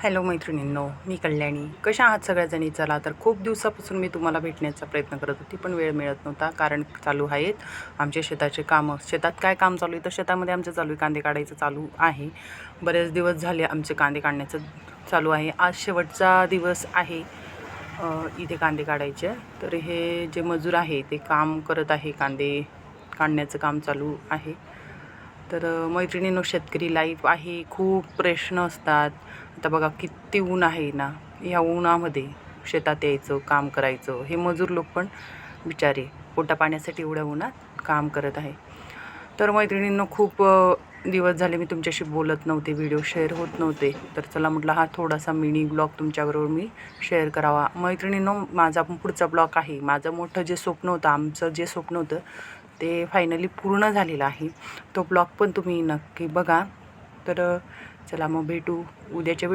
Hello मैत्रिणींनो, मी कल्याणी. कशा आहात सगळ्याजणी? चला तर खूप दिवसापासून मी तुम्हाला भेटण्याचा प्रयत्न करत होती, पण वेळ मिळत नव्हता. कारण चालू आहेत आमचे शेताचे कामं. शेतात काय काम चालू आहे तर शेतामध्ये आमचं चालू आहे कांदे काढायचं चालू आहे. बरेच दिवस झाले आमचे कांदे काढण्याचं चालू आहे. आज शेवटचा दिवस आहे इथे कांदे काढायचे. तर हे जे मजूर आहे ते काम करत आहे, कांदे काढण्याचं काम चालू आहे. तर मैत्रिणींनो, शेतकरी लाईफ आहे, खूप प्रश्न असतात. आता बघा किती ऊन आहे ना, ह्या उन्हामध्ये शेतात यायचं, काम करायचं. हे मजूर लोक पण बिचारे पोटा पाण्यासाठी एवढ्या उन्हात काम करत आहे. तर मैत्रिणींनो, खूप दिवस झाले मी तुमच्याशी बोलत नव्हते, व्हिडिओ शेअर होत नव्हते. तर चला म्हटलं हा थोडासा मिनी ब्लॉग तुमच्याबरोबर मी शेअर करावा. मैत्रिणींनो, माझा पुढचा ब्लॉग आहे. माझं मोठं जे स्वप्न होतं, आमचं जे स्वप्न होतं ते फायनली पूर्ण झालेलं आहे. तो ब्लॉग पण तुम्ही नक्की बघा. तर चला मग भेटू उद्याच्या